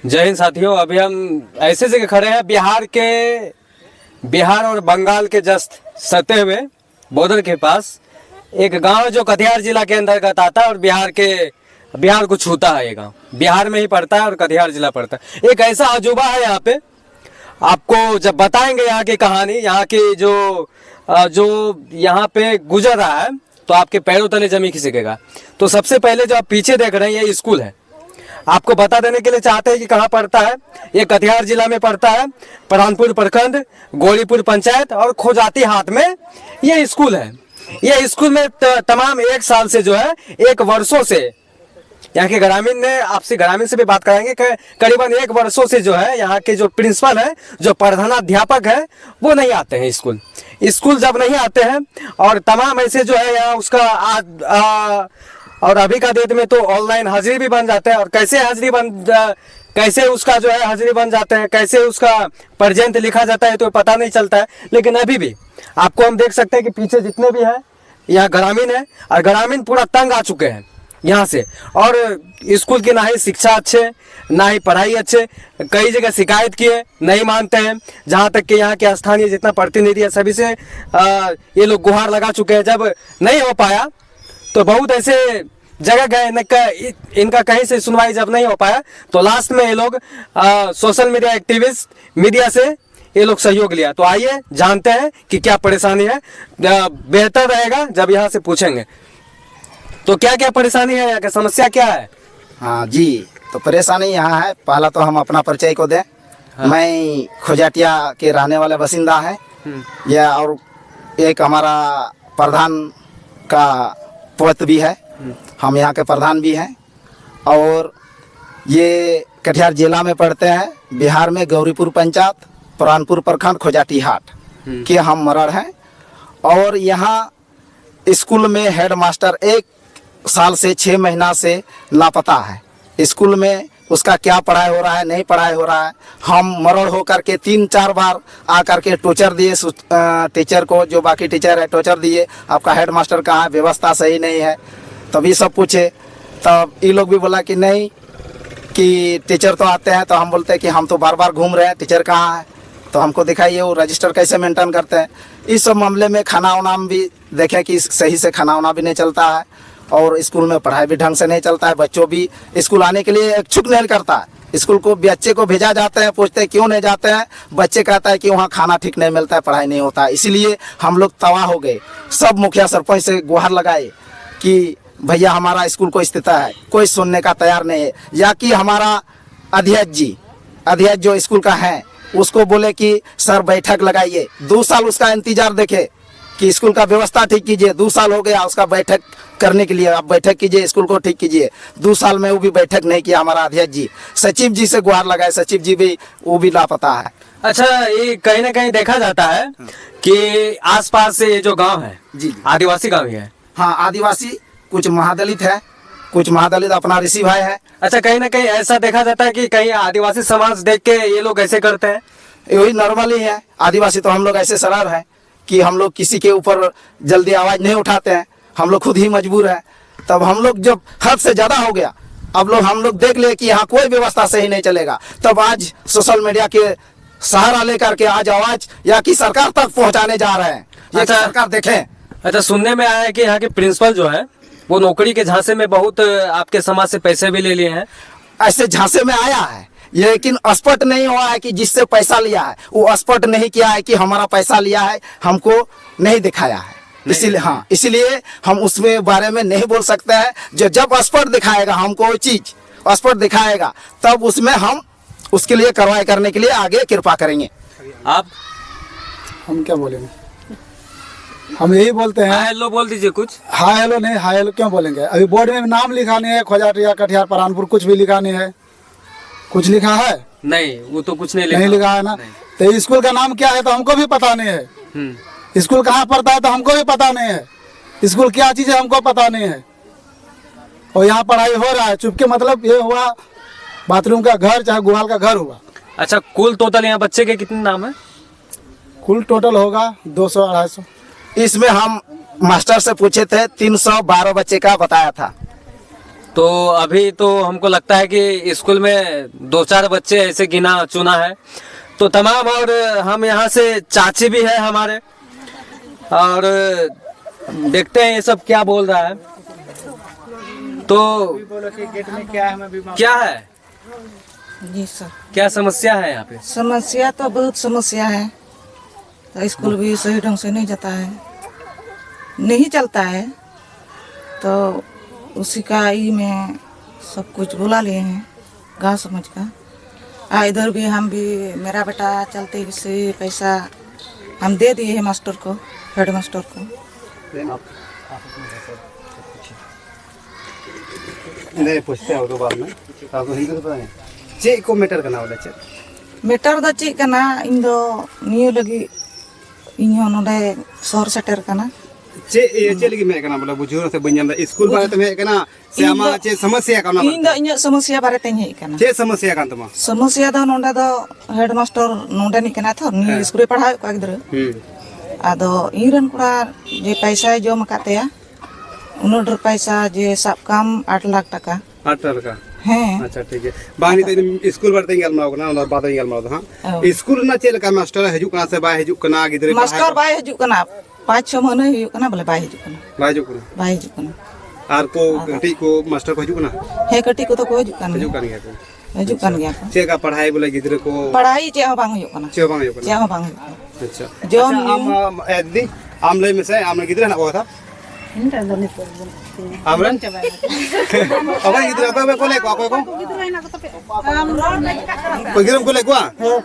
जय हिंद साथियों। अभी हम ऐसे जगह खड़े हैं बिहार और बंगाल के जस्ट सटे हुए बॉर्डर के पास। एक गांव है जो कटिहार जिला के अंतर्गत आता है और बिहार को छूता है। ये गांव बिहार में ही पड़ता है और कटिहार जिला पड़ता है। एक ऐसा अजूबा है यहाँ पे, आपको जब बताएंगे यहाँ की कहानी, यहाँ की जो यहाँ पे गुजर रहा है तो आपके पैरों तले जमीन खिसकेगा। तो सबसे पहले जो आप पीछे देख रहे हैं ये स्कूल है। आपको बता देने के लिए चाहते हैं कि कहाँ पड़ता है। ये कटिहार जिला में पड़ता है, परानपुर प्रखंड, गौरीपुर पंचायत और खोजाती हाट में ये स्कूल है। ये स्कूल में तमाम एक साल से जो है, एक वर्षों से यहाँ के ग्रामीण ने, आपसे ग्रामीण से भी बात कराएंगे, करीबन एक वर्षों से जो है यहाँ के जो प्रिंसिपल है, जो प्रधानाध्यापक है, वो नहीं आते हैं स्कूल जब नहीं आते हैं और तमाम ऐसे जो है यहाँ उसका और अभी का डेट में तो ऑनलाइन हाजिरी भी बन जाता है। और कैसे उसका जो है हाजिरी बन जाते हैं, कैसे उसका प्रेजेंट लिखा जाता है तो पता नहीं चलता है। लेकिन अभी भी आपको हम देख सकते हैं कि पीछे जितने भी है यहाँ ग्रामीण है और ग्रामीण पूरा तंग आ चुके हैं यहाँ से। और स्कूल की ना ही शिक्षा अच्छे, ना ही पढ़ाई अच्छे, कई जगह शिकायत किए, नहीं मानते हैं। जहाँ तक कि यहाँ के स्थानीय जितना प्रतिनिधि है सभी से ये लोग गुहार लगा चुके हैं। जब नहीं हो पाया तो बहुत ऐसे जगह गए, इनका कहीं से सुनवाई जब नहीं हो पाया तो लास्ट में ये लोग सोशल मीडिया एक्टिविस्ट, मीडिया से ये लोग सहयोग लिया। तो आइए जानते हैं कि क्या परेशानी है। बेहतर रहेगा जब यहाँ से पूछेंगे। तो क्या क्या परेशानी है, यहाँ की समस्या क्या है? हाँ जी, तो परेशानी यहाँ है। पहला तो हम अपना परिचय को दें। हाँ। मैं खोजाटिया के रहने वाले बासिंदा है। यह और एक हमारा प्रधान का पद भी है, हम यहाँ के प्रधान भी हैं। और ये कटिहार जिला में पड़ते हैं, बिहार में गौरीपुर पंचायत, परानपुर प्रखंड, खोजाटी हाट के हम मरड़ हैं। और यहाँ स्कूल में हेड मास्टर 1 साल से 6 महीना से लापता है। स्कूल में उसका क्या पढ़ाई हो रहा है, नहीं पढ़ाई हो रहा है। हम मरड़ होकर के 3-4 बार आकर के टोचर दिए टीचर को, जो बाकी टीचर है टोचर दिए, आपका हेड मास्टर कहाँ है, व्यवस्था सही नहीं है। तभी सब पूछे, तब ये लोग भी बोला कि नहीं, कि टीचर तो आते हैं। तो हम बोलते हैं कि हम तो बार बार घूम रहे हैं, टीचर कहाँ है, तो हमको दिखाइए वो रजिस्टर कैसे मेंटेन करते हैं। इस सब मामले में खाना वाना भी देखें कि सही से खाना वाना भी नहीं चलता है और स्कूल में पढ़ाई भी ढंग से नहीं चलता है। बच्चों भी स्कूल आने के लिए इच्छुक नहीं करता है। स्कूल को बच्चे को भेजा जाता है, पूछते हैं क्यों नहीं जाते हैं, बच्चे कहता है कि वहाँ खाना ठीक नहीं मिलता है, पढ़ाई नहीं होता है। इसीलिए हम लोग तबाह हो गए। सब मुखिया सरपंच से गुहार लगाए कि भैया हमारा स्कूल को स्थिति है, कोई सुनने का तैयार नहीं है। या कि हमारा अध्यक्ष जो स्कूल का है उसको बोले कि सर बैठक लगाइए। 2 साल उसका इंतजार देखे कि स्कूल का व्यवस्था ठीक कीजिए। 2 साल हो गया उसका बैठक करने के लिए, आप बैठक कीजिए, स्कूल को ठीक कीजिए। 2 साल में वो भी बैठक नहीं किया हमारा अध्यक्ष जी। सचिव जी से गुहार लगाए, सचिव जी भी वो भी लापता है। अच्छा, ये कहीं ना कहीं देखा जाता है कि आसपास से ये जो गांव है जी आदिवासी गांव ही है। हाँ, आदिवासी, कुछ महादलित है, कुछ महादलित अपना ऋषि भाई है। अच्छा, कहीं ना कहीं ऐसा देखा जाता है कि कहीं आदिवासी समाज देख के ये लोग ऐसे करते हैं। यही नॉर्मल ही है। आदिवासी तो हम लोग ऐसे सरल है कि हम लोग किसी के ऊपर जल्दी आवाज नहीं उठाते हैं, हम लोग खुद ही मजबूर है। तब हम लोग जब हद से ज्यादा हो गया, अब हम लोग देख ले कि यहाँ कोई व्यवस्था सही नहीं चलेगा, तब आज सोशल मीडिया के सहारा लेकर के आज आवाज या कि सरकार तक पहुँचाने जा रहे हैं। अच्छा, सरकार देखें। अच्छा, सुनने में आया है कि यहाँ के प्रिंसिपल जो है वो नौकरी के झांसे में बहुत आपके समाज से पैसे भी ले लिए हैं। ऐसे झांसे में आया है, लेकिन स्पष्ट नहीं हुआ है कि जिससे पैसा लिया है वो स्पष्ट नहीं किया है कि हमारा पैसा लिया है, हमको नहीं दिखाया है। इसीलिए हाँ, इसीलिए हम उसमें बारे में नहीं बोल सकते हैं। जब स्पष्ट दिखाएगा, हमको वो चीज स्पष्ट दिखाएगा, तब उसमें हम उसके लिए कार्रवाई करने के लिए आगे कृपा करेंगे। हम क्या बोलेंगे, हम यही बोलते हैं। हाय हेलो बोल दीजिए कुछ। हाय हेलो नहीं, हाय हेलो क्यों बोलेंगे? अभी बोर्ड में नाम लिखा नहीं है, खोजाटिया, कटिहार, परानपुर, कुछ भी लिखा नहीं है। कुछ लिखा है? नहीं, वो तो कुछ नहीं लिखा है ना। तो स्कूल का नाम क्या है तो हमको भी पता नहीं है। स्कूल कहाँ पड़ता है तो हमको भी पता नहीं है। स्कूल क्या चीज है हमको पता नहीं है। और यहाँ पढ़ाई हो रहा है चुपके, मतलब ये हुआ बाथरूम का घर चाहे गुहाल का घर हुआ। अच्छा, कुल टोटल यहाँ बच्चे के कितने नाम है? कुल टोटल होगा 200-250। इसमें हम मास्टर से पूछे थे, 312 बच्चे का बताया था। तो अभी तो हमको लगता है कि स्कूल में 2-4 बच्चे ऐसे गिना चुना है तो तमाम, और हम यहाँ से चाची भी है हमारे, और देखते हैं ये सब क्या बोल रहा है। तो क्या है, जी सर, क्या समस्या है यहाँ पे? समस्या तो बहुत समस्या है। तो स्कूल भी सही ढंग से नहीं जाता है, नहीं चलता है। तो उसी का ही में सब कुछ बुला लिए हैं गाँव समझ का। इधर भी हम भी, मेरा बेटा चलते से पैसा हम दे दिए हैं मास्टर को, हेड मास्टर को। नहीं पूछते हो तो बाद में आपको हिंदी तो पता है चे को मैटर करना वाला चे मैटर दो चेक करना इन दो नियो लगी इन हो नोडे शहर सेटर करना चे ये चे लगी मैं करना बोला बुझुर से बन जाता स्कूल बारे तो मैं करना से आमा चे समस्या करना इन दो इन समस्या बारे तें हे करना चे समस्या kan तमा समस्या दो नोडे दो हेड मास्टर नोडे नि करना था नि स्कूल पढ़ाए को गिद्र आदो इरन कुड़ा जे पैसा जमा कातेया उनोडर पैसा जे सब काम 8 लाख टका 8 लाख का हैं। अच्छा ठीक है बानी तो स्कूल बारे तेंगल माओ ना और बात तेंगल माओ हां स्कूल ना चे लका मास्टर हजू कना से बा हजू कना गिद्र मास्टर बाय हजू कना 5-6 महीने हजू कना बोले बाय हजू कना बाय हजू कना आर को घटी को मास्टर को हजू कना हे कटी को तो को हजू कना हजू कन गया को हजू कन गया को चे का पढ़ाई बोले गिद्र को पढ़ाई चे हो बांग हजू कना चे बांग हजू कना चे हो बांग हजू अच्छा जो आम दी आम ले में से आम गिद्र ना को था आमरन अब गिद्र अब को ले को कोई गिरम को ले को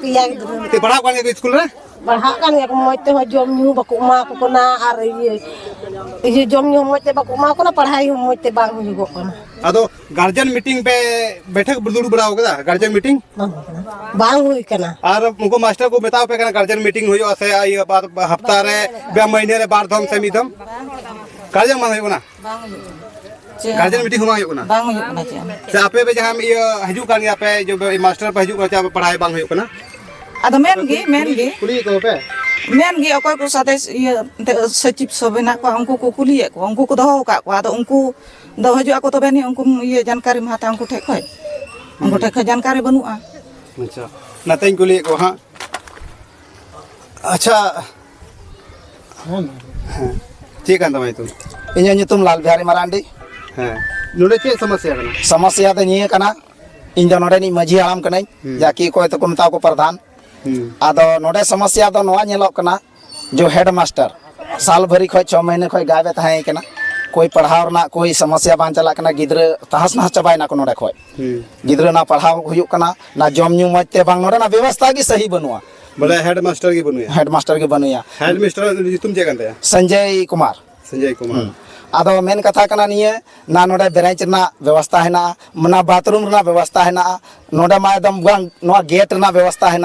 पिया गिद्र ते पढ़ा कोन के स्कूल रे पढ़ा कान के मोते हो जम न्यू बको मा को ना आर ये जम न्यू मोते बको मा को ना पढ़ाई हो मोते बांग हो गो कना अदो गार्जियन मीटिंग पे बैठक बुड़ुड़ बड़ा होगा गार्जियन मीटिंग बांग हुई कना और उनको मास्टर को बताओ पे गार्जियन मीटिंग हुई ऐसे ये बात हफ्ता रे बे महीने रे बार धम से मिधम गार्जियन मान होना गार्जियन मीटिंग हुआ होना बांग हजू कना चे से आपे पे जहां ये हजू कान या पे जो मास्टर पे हजू का पढ़ाई बांग होना आदो मेन गे कुली को पे मेन गे अकोय को साथे ये सचिव सब ना को उनको को कुलिए को उनको को दहो का को आदो उनको दो हजू को तो बेनी उनको ये जानकारी माता उनको ठेक है उनको ठेक जानकारी बनुआ अच्छा नतें कुली को हां अच्छा ठीक है तमाई तुम ᱤᱧᱟᱹᱜ ᱧᱩᱛᱩᱢ ᱞᱟᱞ ᱵᱤᱦᱟᱨᱤ ᱢᱟᱨᱟᱱᱰᱤ हां नोडे चे समस्या करना समस्या ᱫᱚ ᱱᱤᱭᱟᱹ ᱠᱟᱱᱟ ᱤᱧ ᱫᱚ ᱱᱚᱰᱮ ᱱᱤᱡ ᱢᱟᱹᱡᱷᱤ ᱦᱟᱲᱟᱢ ᱠᱟᱹᱱᱟᱹᱧ ᱡᱟᱠᱤ ᱚᱠᱚᱭ ᱛᱮᱠᱚ ᱢᱮᱛᱟᱣ ᱠᱚ ᱯᱨᱚᱫᱷᱟᱱ ᱟᱫᱚ ᱱᱚᱰᱮ समस्या ᱫᱚ ᱱᱚᱣᱟ ᱧᱮᱞᱚᱜ ᱠᱟᱱᱟ जो हेड मास्टर साल भरी खoj 6 महीने खoj गायबे तहां कना कोई पढ़ाव ना कोई समस्या बान चला कना गिद्र तहस नहस चबायना को नोडे खoj गिद्र ना पढ़ाव हुयुक कना ना जम न्यू मजते बांग नोडे ना व्यवस्था की सही बनुआ बोले हेड मास्टर की बनुया हेड तुम जे कंते संजय कुमार आदो मेन कथा कना निये ना नोडे बेरेंच ना व्यवस्था है ना बाथरूम ना व्यवस्था है नोडे मा एकदम नोआ गेट ना व्यवस्था है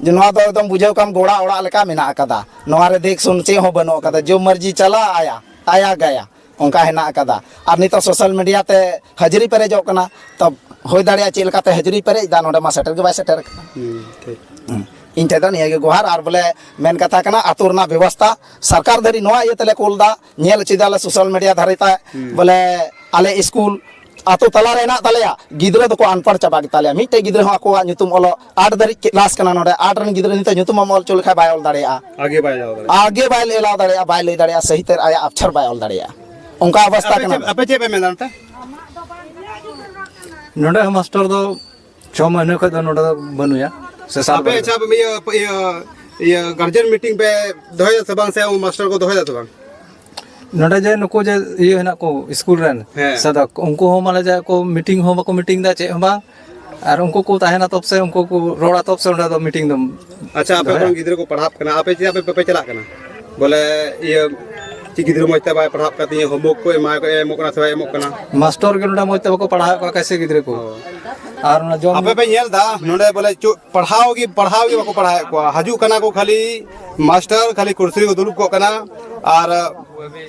जो नोआ दो एकदम बुझे कम गोड़ा ओड़ा लेका मेना कदा नोआ रे देख सुन चे हो बनो कदा जो मर्जी चला आया गया उनका है ना कदा और नितो सोशल मीडिया ते हाजिरी पेरेजो कना तब होय दाड़िया चे लेका ते हाजिरी पेरेज दा नोडे मा सेटर के बाय सेटर इन टेदा निया के गुहार और बोले मेन कथा कना आतुर ना व्यवस्था सरकार धरी नोआ ये तले कोलदा नेल चिदाले सोशल मीडिया धरिता बोले आले स्कूल आतो तला रेना तलेया गिद्रा तो को अनपढ़ चबा गिताले मिटे गिद्रा हो को नुतुम ओलो 8 धरी क्लास कना नोडे 8 रन गिद्रा निते नुतुम मोल चोल खा बाय ओल दाड़िया आगे बाय लेला दाड़िया बाय ले दाड़िया सही तर आया अक्षर बाय ओल दाड़िया उनका अवस्था कना अपे चे पे मेदानता नोडे मास्टर दो 6 महीने को दो नोडे बनुया से साल अपे अच्छा ये गार्जियन मीटिंग पे दोहे सबंग से मास्टर को दोहे तो नोडे जे नुको जे ये है ना को स्कूल रन सदा उनको हो माले जे को मीटिंग हो बको मीटिंग दा चे बा और उनको को ताहेना तब से उनको को रोड़ा तब से उनका दो मीटिंग दम अच्छा आपे अपन गिद्र को पढ़ाप करना आपे चे आपे पे चला करना बोले ये ची गिद्र मोइते बाय पढ़ाप करती है होमवर्क को एमो करना से एमो करना मास्टर के नोडे मोइते बको पढ़ा को कैसे गिद्र को और ना जो आपे पे येल दा नोडे बोले पढ़ाओगी बको पढ़ाए को हजू कना को खाली मास्टर खाली कुर्सी को दुलुप को कना और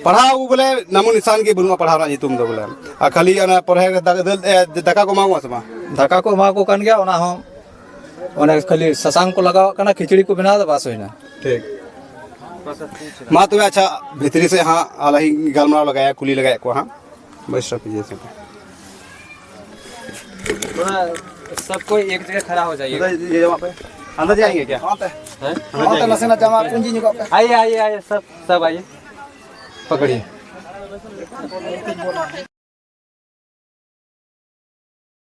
पढ़ाओ बोले नामो निशान के बुनुआ पढ़ाना जी तुम दो बोले आ खाली ना पढ़े दका को मांगो समा धक्का को मा को कन गया ओना हो ओने खाली ससांग को लगाव कना खिचड़ी को बना दे बस होइना ठीक मां तो अच्छा भीतरी से हां आला ही गलमरा लगाया कुली लगाया को हां बस सब कीजिए सब थोड़ा सबको एक जगह खड़ा हो जाइए। ये वहाँ पे अंदर जाएंगे क्या? हैं? नसेना जमा पूंजी निकाल आइए आइए आइए सब आइए, पकड़िए।